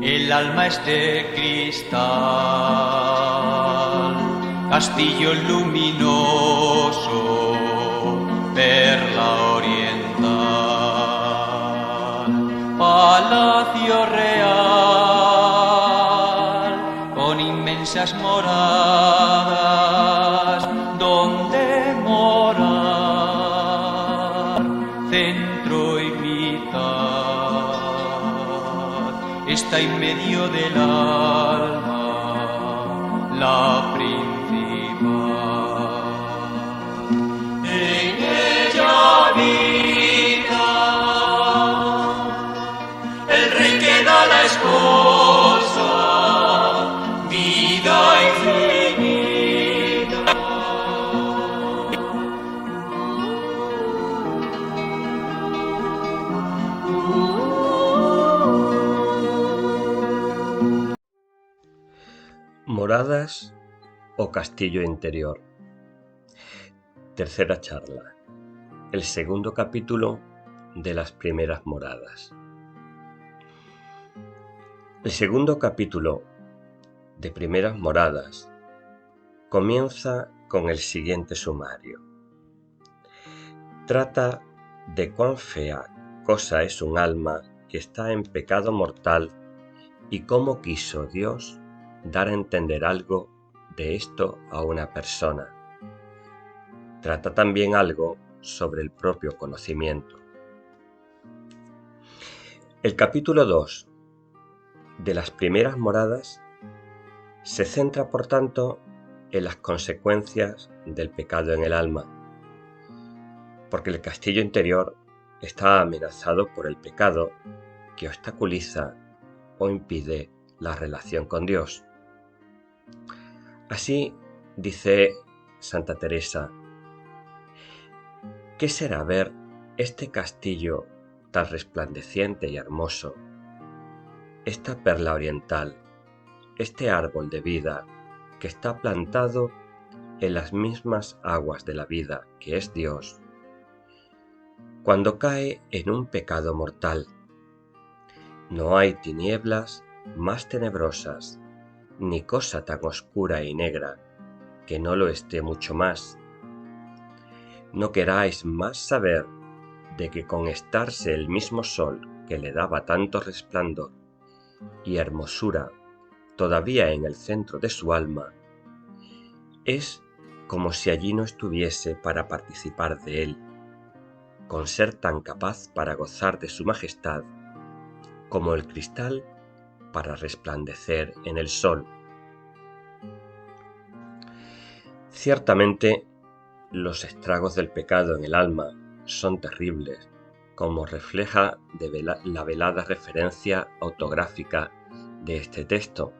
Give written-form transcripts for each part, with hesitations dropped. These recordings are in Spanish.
El alma es de cristal, castillo luminoso, perla oriental, palacio real, con inmensas moradas, donde morar, centro y mitad, está en medio del alma, la principal. En ella habita el rey que da la esposa, vida infinita. Moradas o castillo interior. Tercera charla. El segundo capítulo de las primeras moradas. El segundo capítulo de Primeras Moradas comienza con el siguiente sumario. Trata de cuán fea cosa es un alma que está en pecado mortal y cómo quiso Dios dar a entender algo de esto a una persona. Trata también algo sobre el propio conocimiento. El capítulo 2 de las primeras moradas se centra, por tanto, en las consecuencias del pecado en el alma, porque el castillo interior está amenazado por el pecado que obstaculiza o impide la relación con Dios. Así dice Santa Teresa: ¿qué será ver este castillo tan resplandeciente y hermoso, esta perla oriental, este árbol de vida que está plantado en las mismas aguas de la vida que es Dios, cuando cae en un pecado mortal? No hay tinieblas más tenebrosas, ni cosa tan oscura y negra que no lo esté mucho más. No queráis más saber de que con estarse el mismo sol que le daba tanto resplandor y hermosura todavía en el centro de su alma, es como si allí no estuviese para participar de él, con ser tan capaz para gozar de su majestad, como el cristal para resplandecer en el sol. Ciertamente, los estragos del pecado en el alma son terribles, como refleja la velada referencia autográfica de este texto,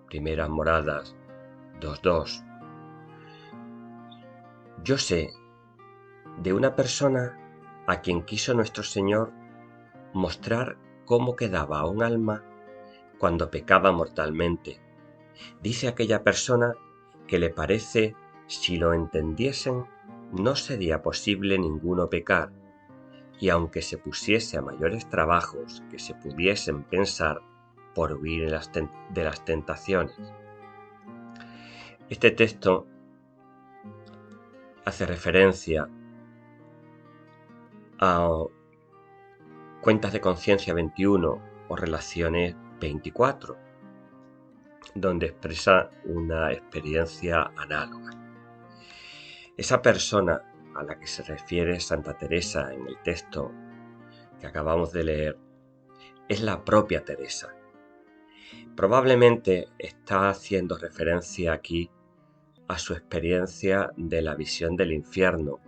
Primeras Moradas 2.2. Yo sé de una persona a quien quiso nuestro Señor mostrar cómo quedaba un alma cuando pecaba mortalmente. Dice aquella persona que le parece, si lo entendiesen, no sería posible ninguno pecar, y aunque se pusiese a mayores trabajos que se pudiesen pensar por huir de las tentaciones. Este texto hace referencia a Cuentas de Conciencia 21 o Relaciones 24, donde expresa una experiencia análoga. Esa persona a la que se refiere Santa Teresa en el texto que acabamos de leer es la propia Teresa. Probablemente está haciendo referencia aquí a su experiencia de la visión del infierno,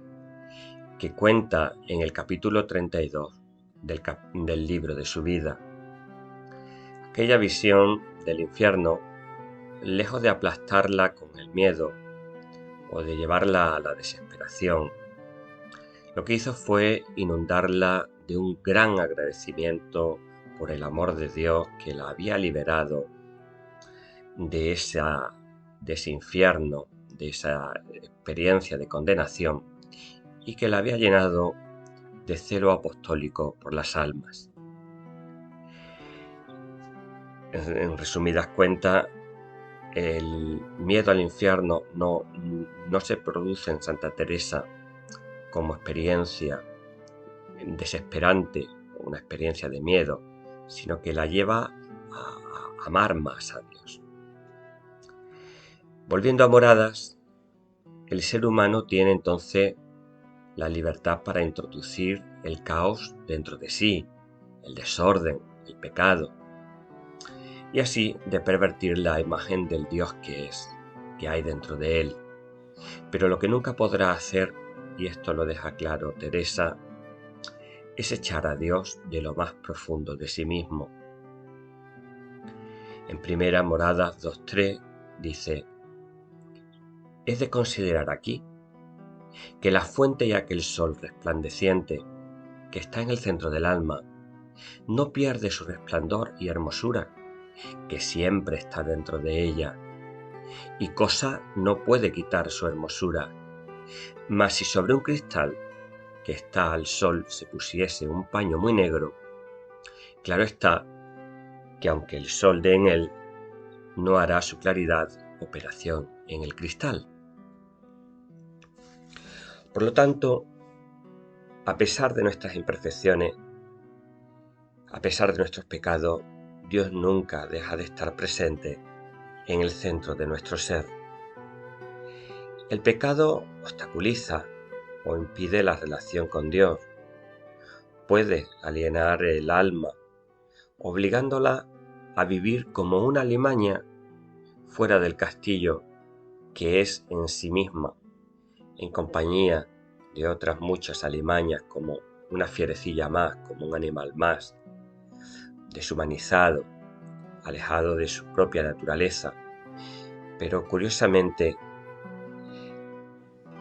que cuenta en el capítulo 32 del libro de su vida. Aquella visión del infierno, lejos de aplastarla con el miedo o de llevarla a la desesperación, lo que hizo fue inundarla de un gran agradecimiento por el amor de Dios que la había liberado de ese infierno, de esa experiencia de condenación, y que la había llenado de celo apostólico por las almas. En resumidas cuentas, el miedo al infierno no se produce en Santa Teresa como experiencia desesperante, una experiencia de miedo, sino que la lleva a amar más a Dios. Volviendo a Moradas, el ser humano tiene entonces la libertad para introducir el caos dentro de sí, el desorden, el pecado, y así de pervertir la imagen del Dios que es, que hay dentro de él. Pero lo que nunca podrá hacer, y esto lo deja claro Teresa, es echar a Dios de lo más profundo de sí mismo. En Primera Moradas 2.3 dice: es de considerar aquí que la fuente y aquel sol resplandeciente que está en el centro del alma no pierde su resplandor y hermosura, que siempre está dentro de ella, y cosa no puede quitar su hermosura. Mas si sobre un cristal que está al sol se pusiese un paño muy negro, claro está que aunque el sol dé en él, no hará su claridad operación en el cristal. Por lo tanto, a pesar de nuestras imperfecciones, a pesar de nuestros pecados, Dios nunca deja de estar presente en el centro de nuestro ser. El pecado obstaculiza o impide la relación con Dios. Puede alienar el alma, obligándola a vivir como una alimaña fuera del castillo que es en sí misma, en compañía de otras muchas alimañas, como una fierecilla más, como un animal más, deshumanizado, alejado de su propia naturaleza. Pero curiosamente,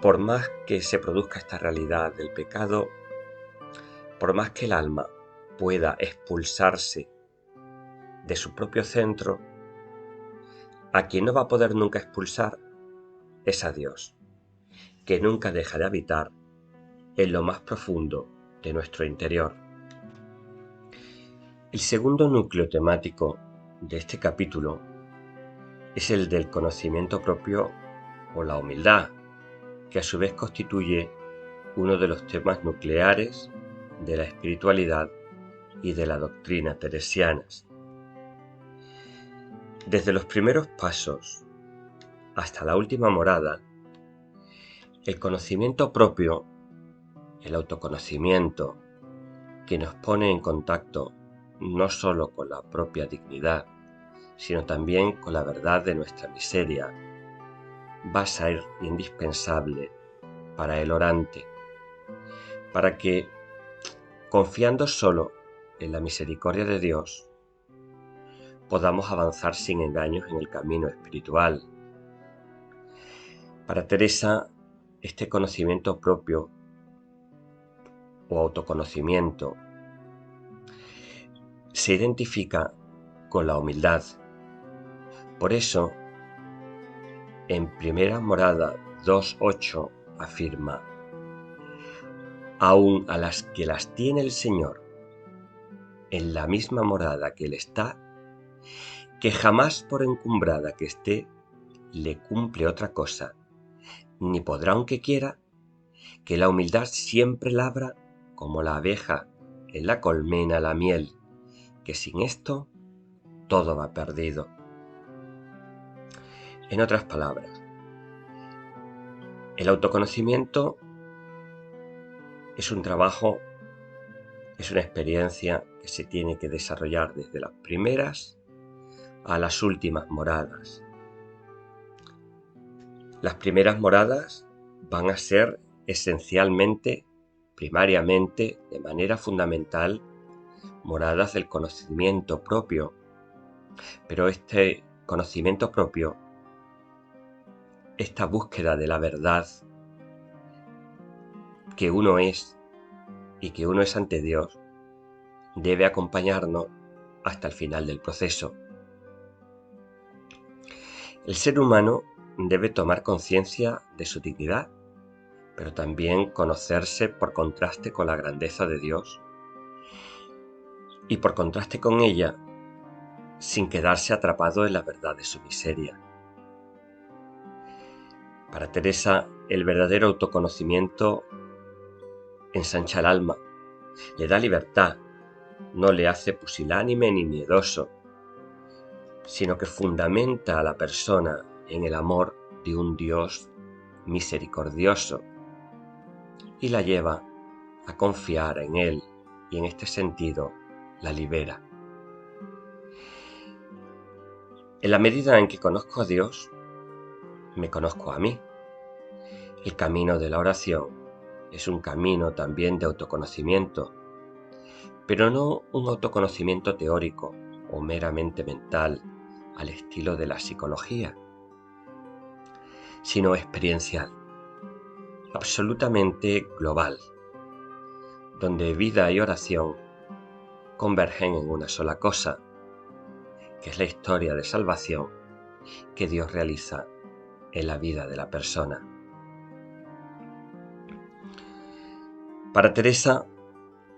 por más que se produzca esta realidad del pecado, por más que el alma pueda expulsarse de su propio centro, a quien no va a poder nunca expulsar es a Dios, que nunca deja de habitar en lo más profundo de nuestro interior. El segundo núcleo temático de este capítulo es el del conocimiento propio o la humildad, que a su vez constituye uno de los temas nucleares de la espiritualidad y de la doctrina teresianas. Desde los primeros pasos hasta la última morada, el conocimiento propio, el autoconocimiento, que nos pone en contacto no solo con la propia dignidad, sino también con la verdad de nuestra miseria, va a ser indispensable para el orante, para que, confiando solo en la misericordia de Dios, podamos avanzar sin engaños en el camino espiritual. Para Teresa, este conocimiento propio o autoconocimiento se identifica con la humildad. Por eso, en Primera Morada 2.8 afirma: aun a las que las tiene el Señor en la misma morada que Él está, que jamás por encumbrada que esté, le cumple otra cosa, ni podrá aunque quiera, que la humildad siempre labra como la abeja en la colmena la miel, que sin esto todo va perdido. En otras palabras, el autoconocimiento es un trabajo, es una experiencia que se tiene que desarrollar desde las primeras a las últimas moradas. Las primeras moradas van a ser esencialmente, primariamente, de manera fundamental, moradas del conocimiento propio. Pero este conocimiento propio, esta búsqueda de la verdad que uno es y que uno es ante Dios, debe acompañarnos hasta el final del proceso. El ser humano debe tomar conciencia de su dignidad, pero también conocerse por contraste con la grandeza de Dios y por contraste con ella, sin quedarse atrapado en la verdad de su miseria. Para Teresa, el verdadero autoconocimiento ensancha el alma, le da libertad, no le hace pusilánime ni miedoso, sino que fundamenta a la persona en el amor de un Dios misericordioso y la lleva a confiar en Él y en este sentido la libera. En la medida en que conozco a Dios, me conozco a mí. El camino de la oración es un camino también de autoconocimiento, pero no un autoconocimiento teórico o meramente mental al estilo de la psicología, sino experiencial, absolutamente global, donde vida y oración convergen en una sola cosa, que es la historia de salvación que Dios realiza en la vida de la persona. Para Teresa,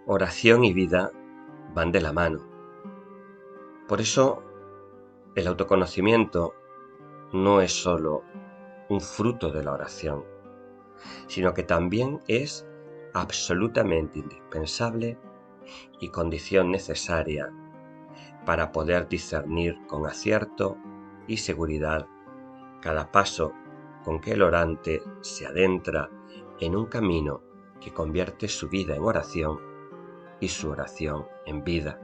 oración y vida van de la mano. Por eso, el autoconocimiento no es solo un fruto de la oración, sino que también es absolutamente indispensable y condición necesaria para poder discernir con acierto y seguridad cada paso con que el orante se adentra en un camino que convierte su vida en oración y su oración en vida.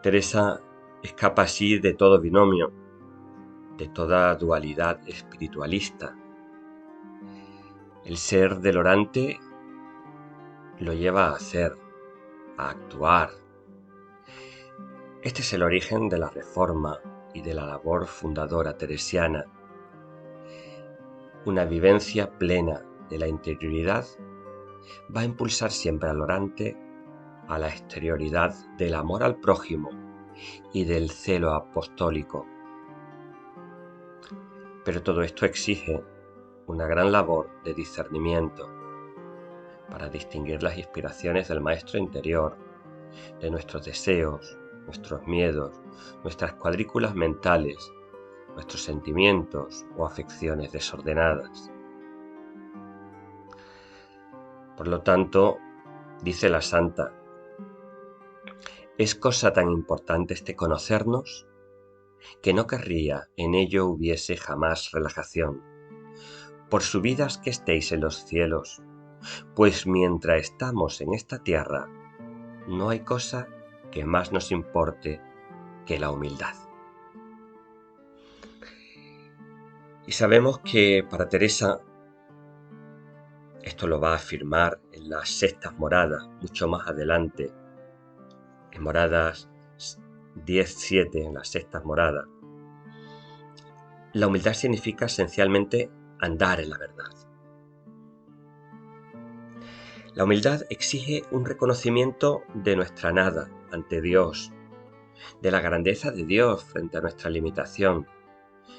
Teresa escapa así de todo binomio, de toda dualidad espiritualista. El ser del orante lo lleva a hacer, a actuar. Este es el origen de la Reforma y de la labor fundadora teresiana. Una vivencia plena de la interioridad va a impulsar siempre al orante a la exterioridad del amor al prójimo y del celo apostólico. Pero todo esto exige una gran labor de discernimiento para distinguir las inspiraciones del maestro interior, de nuestros deseos, nuestros miedos, nuestras cuadrículas mentales, nuestros sentimientos o afecciones desordenadas. Por lo tanto, dice la santa, es cosa tan importante este conocernos que no querría en ello hubiese jamás relajación. Por subidas que estéis en los cielos, pues mientras estamos en esta tierra, no hay cosa que más nos importe que la humildad. Y sabemos que para Teresa, esto lo va a afirmar en las sextas moradas, mucho más adelante, en moradas 10-7, en las sextas moradas. La humildad significa esencialmente andar en la verdad. La humildad exige un reconocimiento de nuestra nada ante Dios, de la grandeza de Dios frente a nuestra limitación,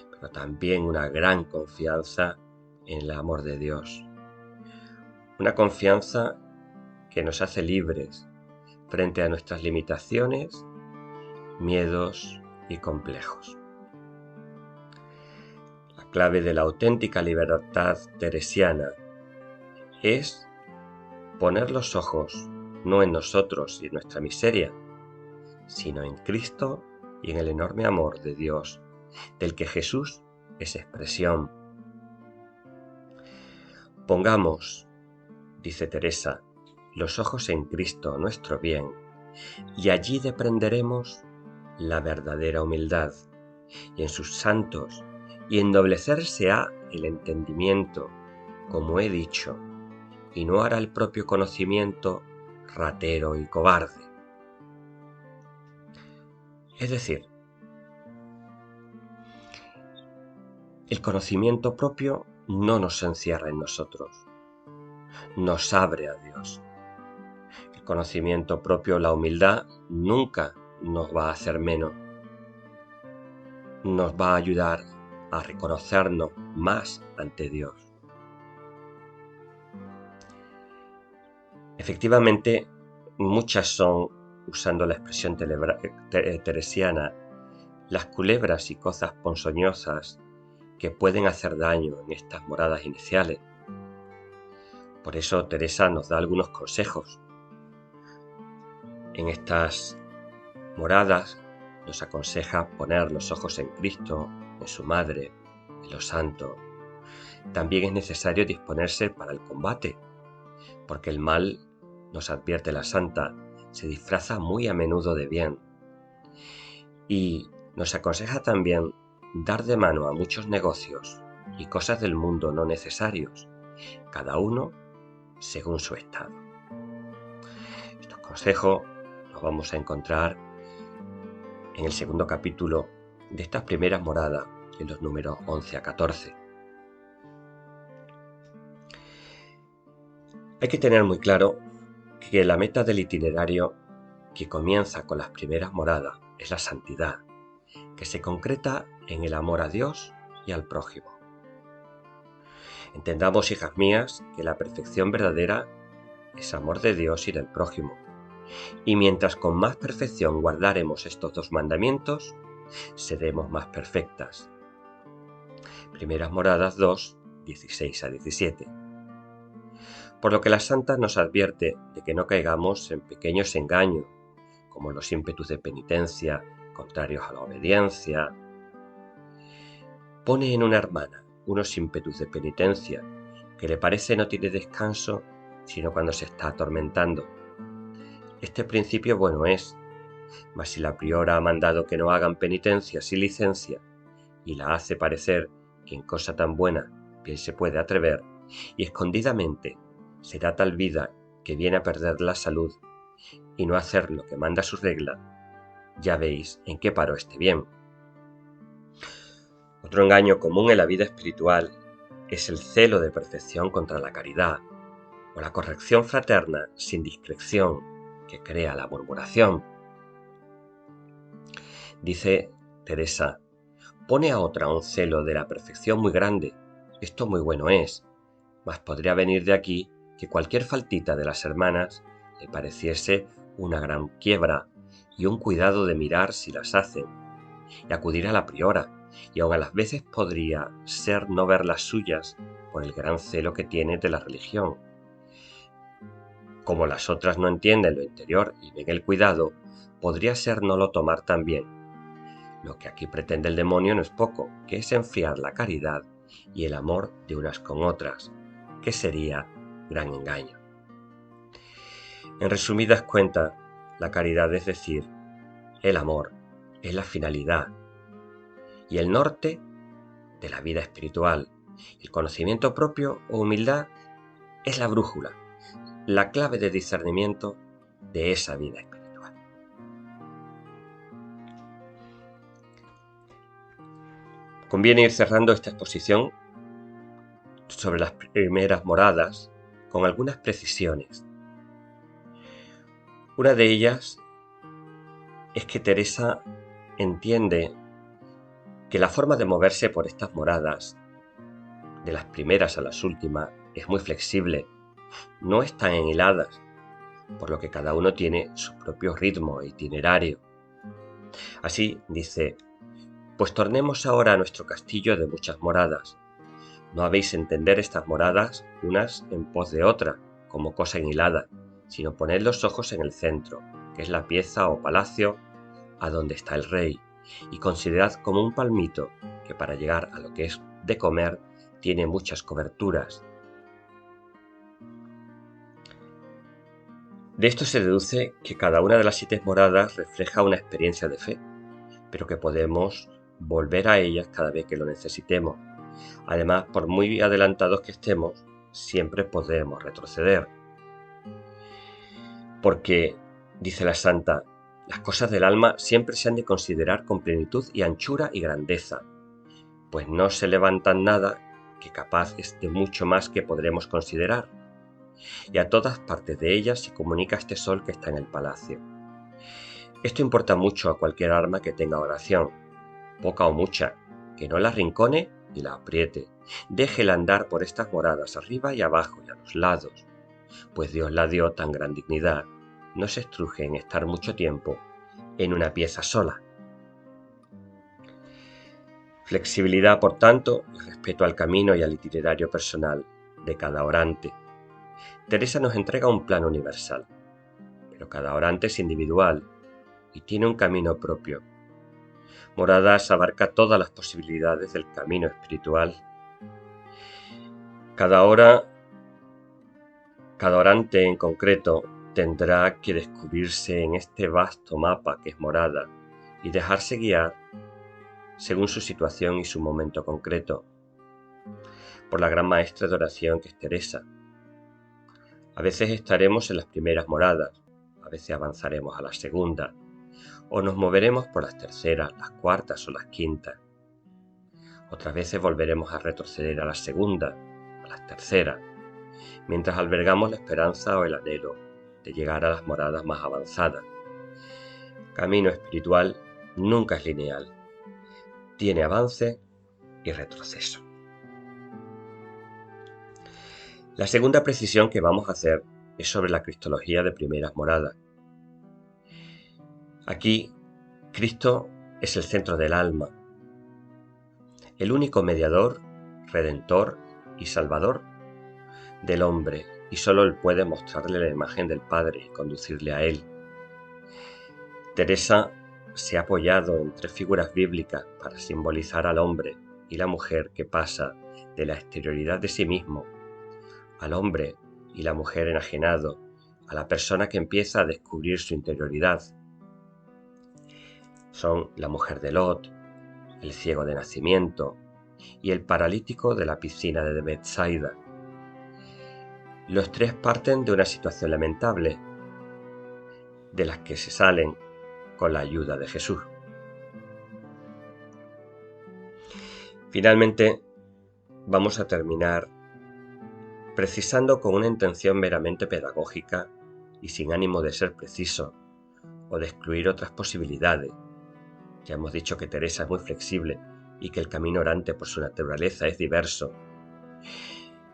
pero también una gran confianza en el amor de Dios. Una confianza que nos hace libres frente a nuestras limitaciones, miedos y complejos. La clave de la auténtica libertad teresiana es poner los ojos no en nosotros y en nuestra miseria, sino en Cristo y en el enorme amor de Dios, del que Jesús es expresión. Pongamos, dice Teresa, los ojos en Cristo, nuestro bien, y allí deprenderemos la verdadera humildad, y en sus santos, y ennoblecerse ha el entendimiento, como he dicho, y no hará el propio conocimiento ratero y cobarde. Es decir, el conocimiento propio no nos encierra en nosotros, nos abre a Dios. El conocimiento propio, la humildad, nunca nos va a hacer menos, nos va a ayudar a reconocernos más ante Dios. Efectivamente, muchas son usando la expresión teresiana, las culebras y cosas ponzoñosas que pueden hacer daño en estas moradas iniciales. Por eso Teresa nos da algunos consejos. En estas moradas nos aconseja poner los ojos en Cristo, en su Madre, en los santos. También es necesario disponerse para el combate, porque el mal, nos advierte la santa, se disfraza muy a menudo de bien. Y nos aconseja también dar de mano a muchos negocios y cosas del mundo no necesarios, cada uno según su estado. Estos consejos los vamos a encontrar en el segundo capítulo de estas primeras moradas, en los números 11 a 14. Hay que tener muy claro que la meta del itinerario que comienza con las primeras moradas es la santidad, que se concreta en el amor a Dios y al prójimo. Entendamos, hijas mías, que la perfección verdadera es amor de Dios y del prójimo. Y mientras con más perfección guardaremos estos dos mandamientos, seremos más perfectas. Primeras Moradas 2, 16 a 17. Por lo que la santa nos advierte de que no caigamos en pequeños engaños, como los ímpetus de penitencia contrarios a la obediencia. Pone en una hermana unos ímpetus de penitencia que le parece no tiene descanso sino cuando se está atormentando. Este principio bueno es, mas si la priora ha mandado que no hagan penitencia sin licencia y la hace parecer que en cosa tan buena bien se puede atrever, y escondidamente se da tal vida que viene a perder la salud y no hacer lo que manda su regla, ya veis en qué paró este bien. Otro engaño común en la vida espiritual es el celo de perfección contra la caridad, o la corrección fraterna sin discreción que crea la murmuración. Dice Teresa, pone a otra un celo de la perfección muy grande, esto muy bueno es, mas podría venir de aquí que cualquier faltita de las hermanas le pareciese una gran quiebra y un cuidado de mirar si las hacen, y acudir a la priora, y aun a las veces podría ser no ver las suyas por el gran celo que tiene de la religión. Como las otras no entienden lo interior y ven el cuidado, podría ser no lo tomar tan bien. Lo que aquí pretende el demonio no es poco, que es enfriar la caridad y el amor de unas con otras, que sería gran engaño. En resumidas cuentas, la caridad, es decir, el amor, es la finalidad y el norte de la vida espiritual. El conocimiento propio o humildad es la brújula, la clave de discernimiento de esa vida espiritual. Conviene ir cerrando esta exposición sobre las primeras moradas con algunas precisiones. Una de ellas es que Teresa entiende que la forma de moverse por estas moradas, de las primeras a las últimas, es muy flexible, no están enhiladas, por lo que cada uno tiene su propio ritmo e itinerario. Así dice, pues tornemos ahora a nuestro castillo de muchas moradas. No habéis entender estas moradas unas en pos de otra, como cosa enhilada, sino poned los ojos en el centro, que es la pieza o palacio a donde está el rey, y considerad como un palmito que para llegar a lo que es de comer tiene muchas coberturas. De esto se deduce que cada una de las 7 moradas refleja una experiencia de fe, pero que podemos volver a ellas cada vez que lo necesitemos. Además, por muy adelantados que estemos, siempre podemos retroceder. Porque, dice la santa, las cosas del alma siempre se han de considerar con plenitud y anchura y grandeza, pues no se levantan nada que capaz es de mucho más que podremos considerar. Y a todas partes de ellas se comunica este sol que está en el palacio. Esto importa mucho a cualquier alma que tenga oración, poca o mucha, que no la arrincone ni la apriete, déjela andar por estas moradas arriba y abajo y a los lados, pues Dios la dio tan gran dignidad no se estruje en estar mucho tiempo en una pieza sola. Flexibilidad, por tanto, y respeto al camino y al itinerario personal de cada orante. Teresa nos entrega un plan universal, pero cada orante es individual y tiene un camino propio. Moradas abarca todas las posibilidades del camino espiritual. Cada orante en concreto tendrá que descubrirse en este vasto mapa que es Morada y dejarse guiar según su situación y su momento concreto por la gran maestra de oración que es Teresa. A veces estaremos en las primeras moradas, a veces avanzaremos a la segunda, o nos moveremos por las terceras, las cuartas o las quintas. Otras veces volveremos a retroceder a la segunda, a las terceras, mientras albergamos la esperanza o el anhelo de llegar a las moradas más avanzadas. Camino espiritual nunca es lineal, tiene avance y retroceso. La segunda precisión que vamos a hacer es sobre la cristología de primeras moradas. Aquí, Cristo es el centro del alma, el único mediador, redentor y salvador del hombre, y solo Él puede mostrarle la imagen del Padre y conducirle a Él. Teresa se ha apoyado en 3 figuras bíblicas para simbolizar al hombre y la mujer que pasa de la exterioridad de sí mismo al hombre y la mujer enajenado, a la persona que empieza a descubrir su interioridad. Son la mujer de Lot, el ciego de nacimiento y el paralítico de la piscina de Betsaida. Los 3 parten de una situación lamentable, de las que se salen con la ayuda de Jesús. Finalmente, vamos a terminar precisando con una intención meramente pedagógica y sin ánimo de ser preciso o de excluir otras posibilidades. Ya hemos dicho que Teresa es muy flexible y que el camino orante por su naturaleza es diverso.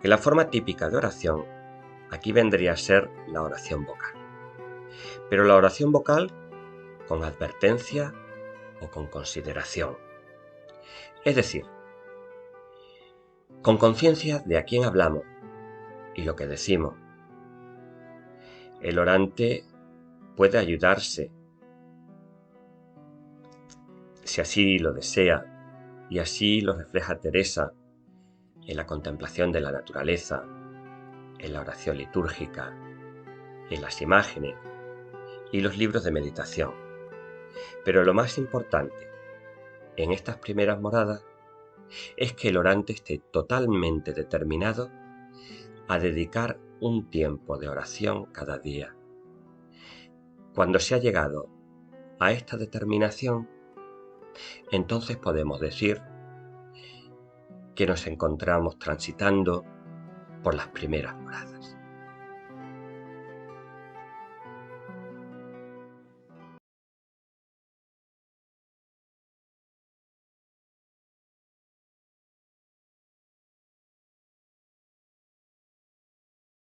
Que la forma típica de oración aquí vendría a ser la oración vocal. Pero la oración vocal con advertencia o con consideración. Es decir, con conciencia de a quién hablamos y lo que decimos. El orante puede ayudarse, si así lo desea, y así lo refleja Teresa en la contemplación de la naturaleza, en la oración litúrgica, en las imágenes y los libros de meditación. Pero lo más importante en estas primeras moradas es que el orante esté totalmente determinado a dedicar un tiempo de oración cada día. Cuando se ha llegado a esta determinación, entonces podemos decir que nos encontramos transitando por las primeras moradas.